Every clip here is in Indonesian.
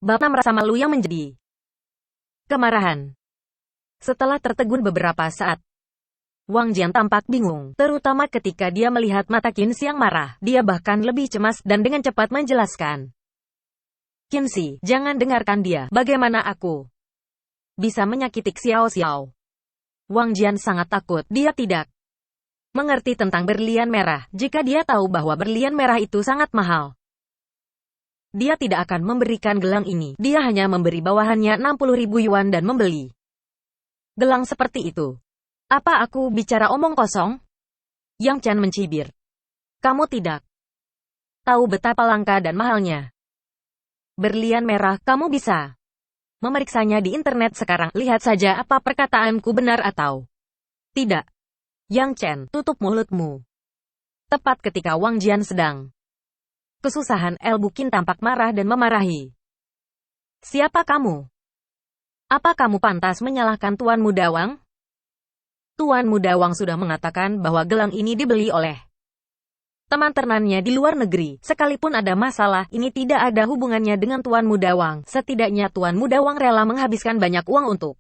Bapak merasa malu yang menjadi kemarahan. Setelah tertegun beberapa saat, Wang Jian tampak bingung, terutama ketika dia melihat mata Qinzi yang marah. Dia bahkan lebih cemas dan dengan cepat menjelaskan. Qinzi, jangan dengarkan dia. Bagaimana aku bisa menyakiti Xiao Xiao? Wang Jian sangat takut. Dia tidak mengerti tentang berlian merah. Jika dia tahu bahwa berlian merah itu sangat mahal, dia tidak akan memberikan gelang ini. Dia hanya memberi bawahannya 60.000 yuan dan membeli gelang seperti itu. Apa aku bicara omong kosong? Yang Chen mencibir. Kamu tidak tahu betapa langka dan mahalnya berlian merah. Kamu bisa memeriksanya di internet sekarang. Lihat saja apa perkataanku benar atau tidak. Yang Chen, tutup mulutmu. Tepat ketika Wang Jian sedang kesusahan, El Bukin tampak marah dan memarahi. Siapa kamu? Apa kamu pantas menyalahkan Tuan Muda Wang? Tuan Muda Wang sudah mengatakan bahwa gelang ini dibeli oleh teman ternannya di luar negeri. Sekalipun ada masalah, ini tidak ada hubungannya dengan Tuan Muda Wang. Setidaknya Tuan Muda Wang rela menghabiskan banyak uang untuk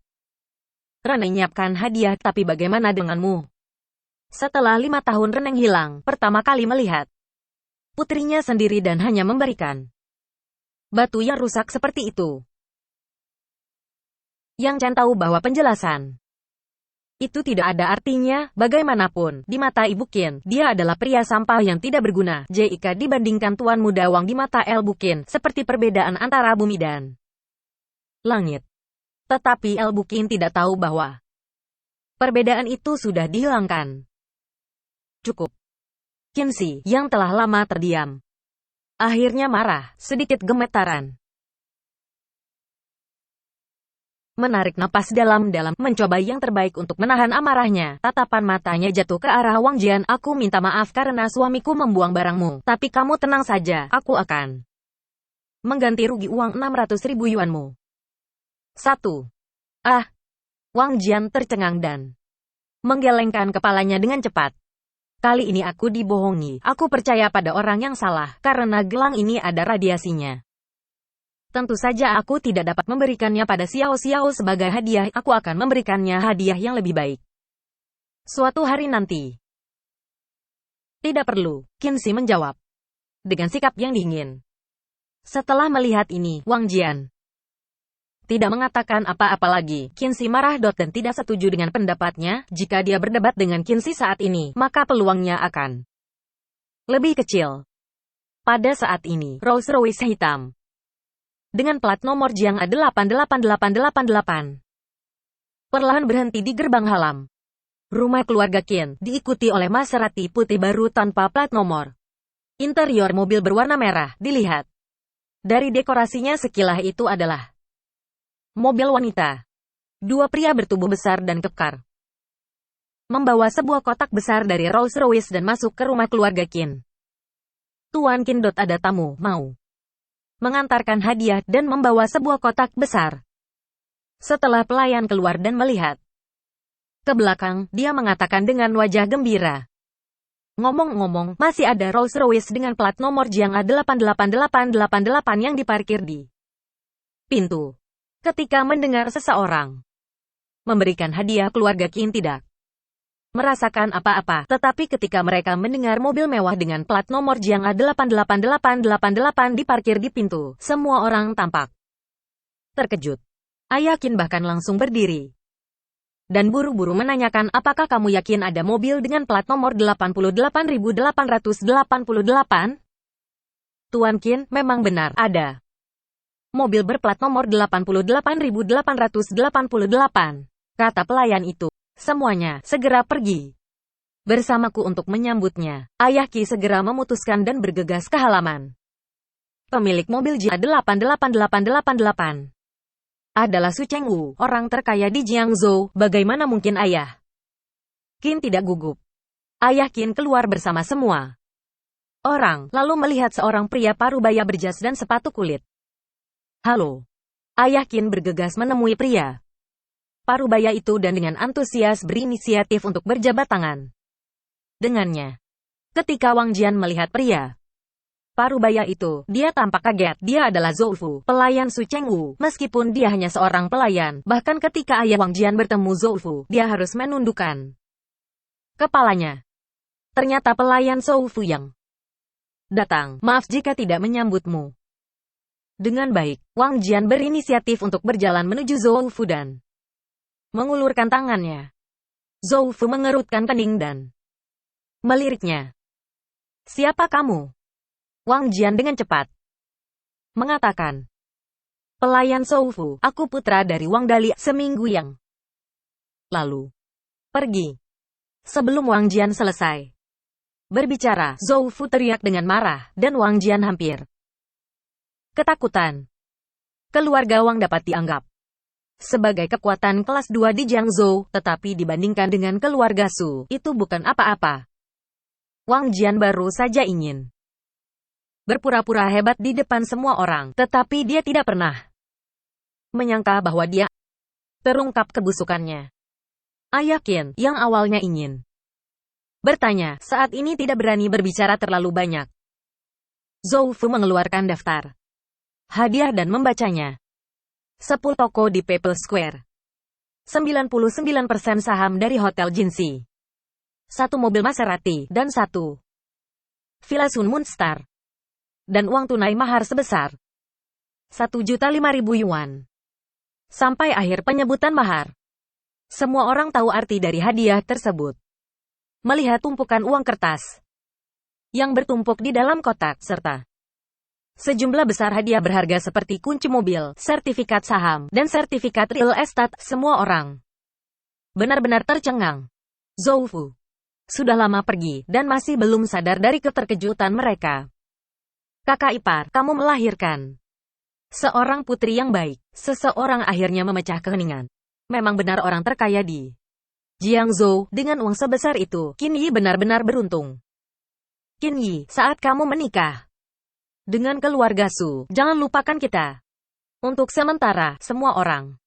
menyiapkan hadiah. Tapi bagaimana denganmu? Setelah 5 tahun Reneng hilang, pertama kali melihat putrinya sendiri dan hanya memberikan batu yang rusak seperti itu. Yang Chen tahu bahwa penjelasan itu tidak ada artinya. Bagaimanapun, di mata Ibu Qin, dia adalah pria sampah yang tidak berguna. Jika dibandingkan Tuan Muda Wang di mata El Bukin, seperti perbedaan antara bumi dan langit. Tetapi El Bukin tidak tahu bahwa perbedaan itu sudah dihilangkan. Cukup. Qinzi, yang telah lama terdiam, akhirnya marah, sedikit gemetaran. Menarik napas dalam-dalam, mencoba yang terbaik untuk menahan amarahnya. Tatapan matanya jatuh ke arah Wang Jian. Aku minta maaf karena suamiku membuang barangmu. Tapi kamu tenang saja, aku akan mengganti rugi uang 600.000 yuanmu. 1. Wang Jian tercengang dan menggelengkan kepalanya dengan cepat. Kali ini aku dibohongi. Aku percaya pada orang yang salah, karena gelang ini ada radiasinya. Tentu saja aku tidak dapat memberikannya pada Xiao Xiao sebagai hadiah. Aku akan memberikannya hadiah yang lebih baik suatu hari nanti. Tidak perlu, Qinzi menjawab dengan sikap yang dingin. Setelah melihat ini, Wang Jian tidak mengatakan apa-apa lagi. Qinzi marah dan tidak setuju dengan pendapatnya. Jika dia berdebat dengan Qinzi saat ini, maka peluangnya akan lebih kecil. Pada saat ini, Rolls-Royce hitam dengan plat nomor Jiang A88888 perlahan berhenti di gerbang halam rumah keluarga Qin, diikuti oleh Maserati putih baru tanpa plat nomor. Interior mobil berwarna merah. Dilihat dari dekorasinya, sekilas itu adalah mobil wanita. 2 pria bertubuh besar dan kekar membawa sebuah kotak besar dari Rolls-Royce dan masuk ke rumah keluarga Qin. Tuan Qin, ada tamu, mau mengantarkan hadiah dan membawa sebuah kotak besar. Setelah pelayan keluar dan melihat ke belakang, dia mengatakan dengan wajah gembira. Ngomong-ngomong, masih ada Rolls-Royce dengan plat nomor Jiang A88888 yang diparkir di pintu. Ketika mendengar seseorang memberikan hadiah, keluarga Qin tidak merasakan apa-apa. Tetapi ketika mereka mendengar mobil mewah dengan plat nomor Jiang A88888 diparkir di pintu, semua orang tampak terkejut. Ayah Qin bahkan langsung berdiri dan buru-buru menanyakan, apakah kamu yakin ada mobil dengan plat nomor 88.888? Tuan Qin, memang benar, ada mobil berplat nomor 88.888, kata pelayan itu. Semuanya, segera pergi bersamaku untuk menyambutnya. Ayah Qi segera memutuskan dan bergegas ke halaman. Pemilik mobil Jiang A88888 adalah Su Chengwu, orang terkaya di Jiangzhou. Bagaimana mungkin ayah Qin tidak gugup? Ayah Qin keluar bersama semua orang, lalu melihat seorang pria parubaya berjas dan sepatu kulit. Halo. Ayah Qin bergegas menemui pria parubaya itu dan dengan antusias berinisiatif untuk berjabat tangan dengannya. Ketika Wang Jian melihat pria Parubaya itu, dia tampak kaget. Dia adalah Zhou Fu, pelayan Su Chengwu. Meskipun dia hanya seorang pelayan, bahkan ketika ayah Wang Jian bertemu Zhou Fu, dia harus menundukkan kepalanya. Ternyata pelayan Zhou Fu yang datang. Maaf jika tidak menyambutmu dengan baik. Wang Jian berinisiatif untuk berjalan menuju Zhou Fu dan mengulurkan tangannya. Zhou Fu mengerutkan kening dan meliriknya. Siapa kamu? Wang Jian dengan cepat mengatakan. Pelayan Zhou Fu, aku putra dari Wang Dali seminggu yang lalu. Pergi. Sebelum Wang Jian selesai berbicara, Zhou Fu teriak dengan marah, dan Wang Jian hampir ketakutan. Keluarga Wang dapat dianggap sebagai kekuatan kelas 2 di Jiangzhou, tetapi dibandingkan dengan keluarga Su, itu bukan apa-apa. Wang Jian baru saja ingin berpura-pura hebat di depan semua orang, tetapi dia tidak pernah menyangka bahwa dia terungkap kebusukannya. Ayah Qin, yang awalnya ingin bertanya, saat ini tidak berani berbicara terlalu banyak. Zhou Fu mengeluarkan daftar hadiah dan membacanya. 10 toko di People Square. 99% saham dari Hotel Jinxi. 1 mobil Maserati, dan 1 Villa Sun Moon Star. Dan uang tunai mahar sebesar 1.005.000 yuan. Sampai akhir penyebutan mahar. Semua orang tahu arti dari hadiah tersebut. Melihat tumpukan uang kertas yang bertumpuk di dalam kotak, serta sejumlah besar hadiah berharga seperti kunci mobil, sertifikat saham, dan sertifikat real estate, semua orang benar-benar tercengang. Zhou Fu sudah lama pergi, dan masih belum sadar dari keterkejutan mereka. Kakak ipar, kamu melahirkan seorang putri yang baik. Seseorang akhirnya memecah keheningan. Memang benar orang terkaya di Jiangzhou, dengan uang sebesar itu, Qin Yi benar-benar beruntung. Qin Yi, saat kamu menikah dengan keluarga Su, jangan lupakan kita. Untuk sementara, semua orang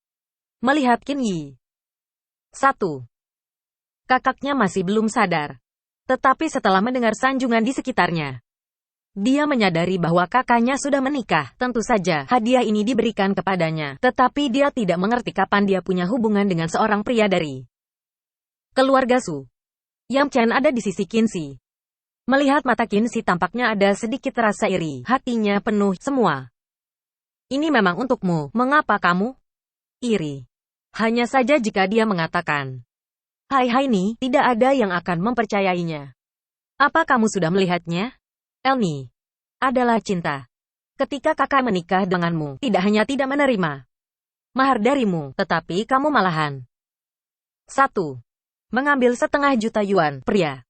melihat Qin Yi. 1. Kakaknya masih belum sadar. Tetapi setelah mendengar sanjungan di sekitarnya, dia menyadari bahwa kakaknya sudah menikah. Tentu saja, hadiah ini diberikan kepadanya. Tetapi dia tidak mengerti kapan dia punya hubungan dengan seorang pria dari keluarga Su. Yang Chen ada di sisi Qin Shi. Melihat mata Qin Shi tampaknya ada sedikit rasa iri. Hatinya penuh semua. Ini memang untukmu. Mengapa kamu iri? Hanya saja jika dia mengatakan, Hai Ni, tidak ada yang akan mempercayainya. Apa kamu sudah melihatnya? Elni adalah cinta. Ketika kakak menikah denganmu, tidak hanya tidak menerima mahar darimu, tetapi kamu malahan 1. Mengambil 0,5 juta yuan. Pria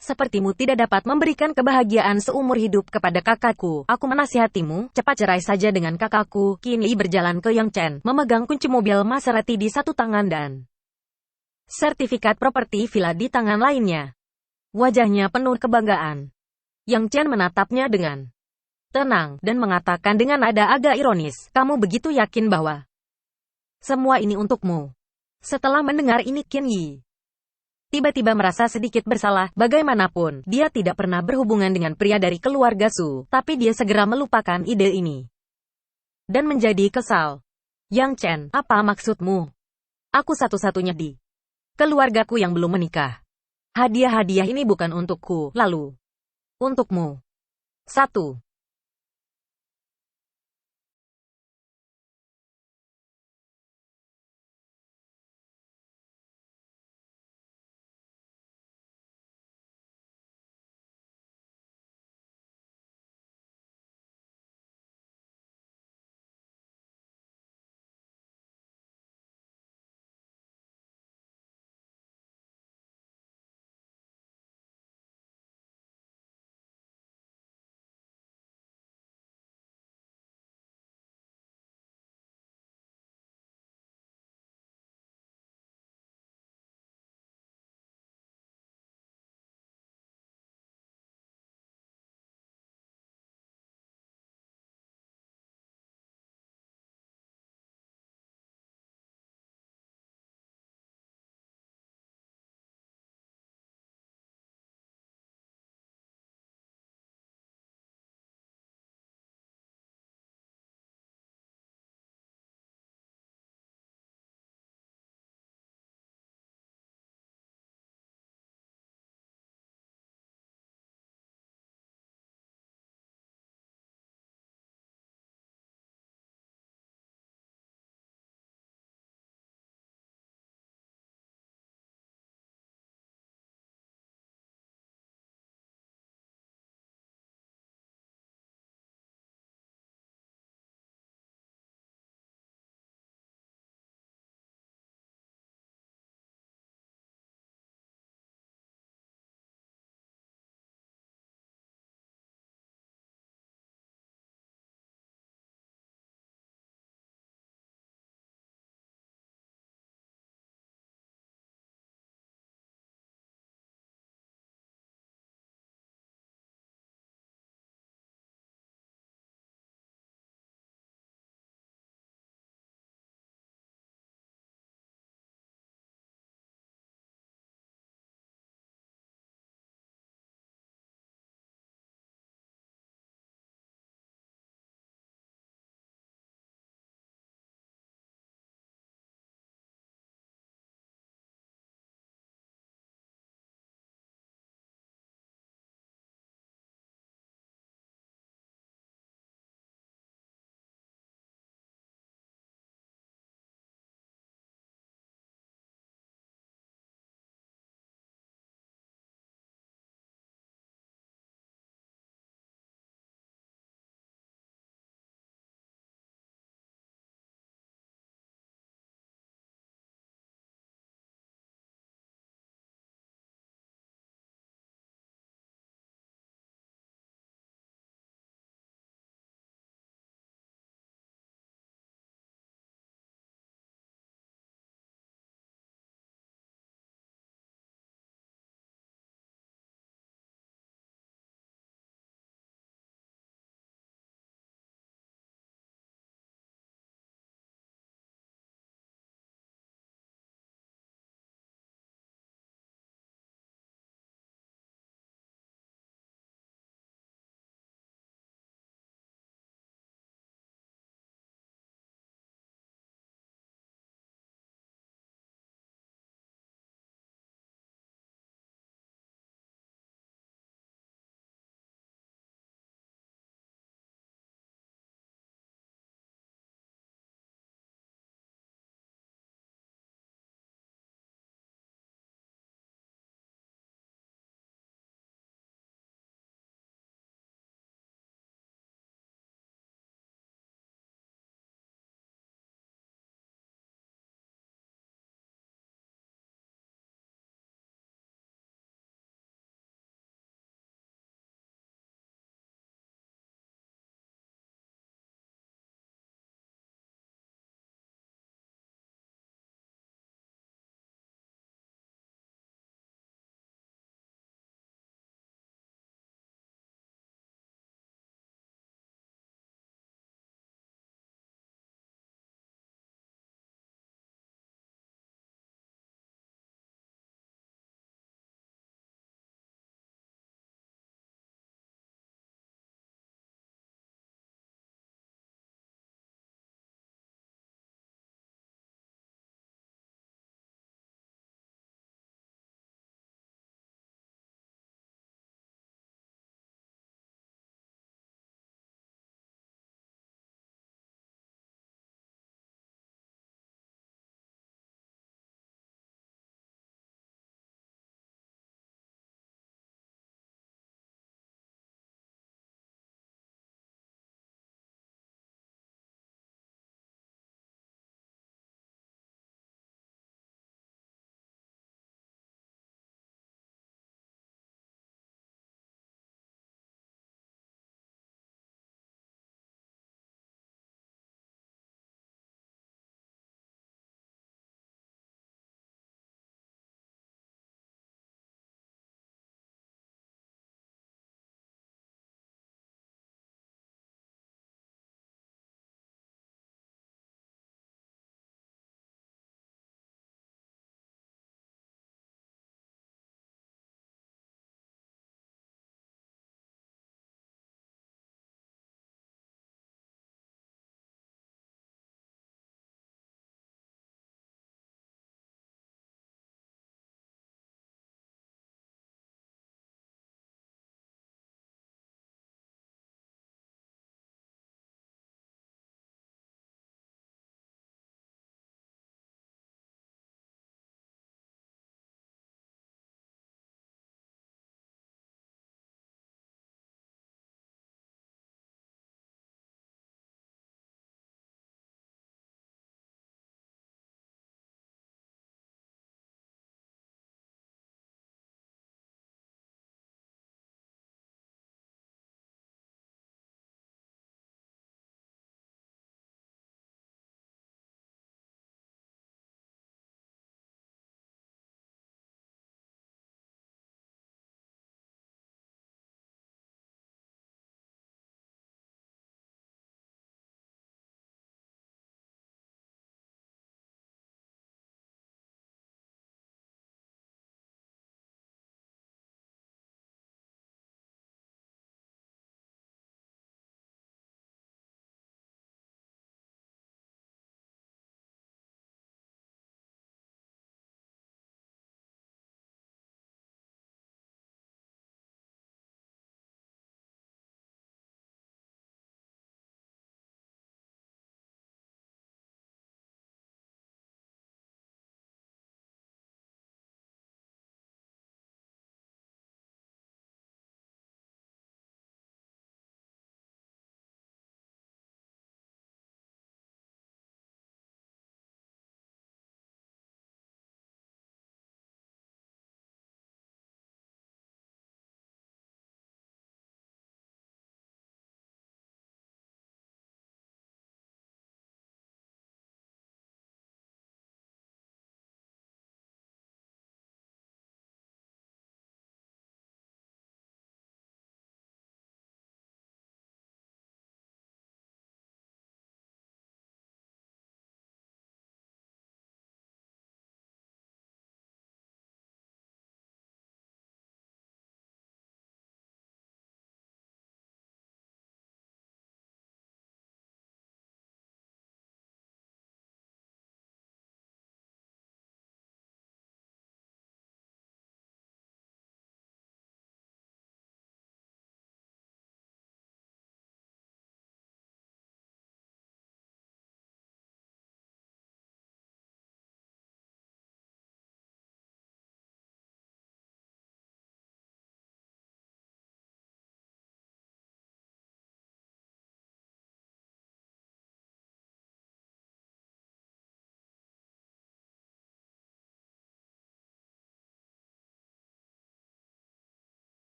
sepertimu tidak dapat memberikan kebahagiaan seumur hidup kepada kakakku. Aku menasihatimu, cepat cerai saja dengan kakakku. Qin Yi berjalan ke Yang Chen, memegang kunci mobil Maserati di satu tangan dan sertifikat properti villa di tangan lainnya. Wajahnya penuh kebanggaan. Yang Chen menatapnya dengan tenang, dan mengatakan dengan nada agak ironis, kamu begitu yakin bahwa semua ini untukmu? Setelah mendengar ini, Qin Yi tiba-tiba merasa sedikit bersalah. Bagaimanapun, dia tidak pernah berhubungan dengan pria dari keluarga Su, tapi dia segera melupakan ide ini dan menjadi kesal. Yang Chen, apa maksudmu? Aku satu-satunya di keluargaku yang belum menikah. Hadiah-hadiah ini bukan untukku, lalu untukmu. 1.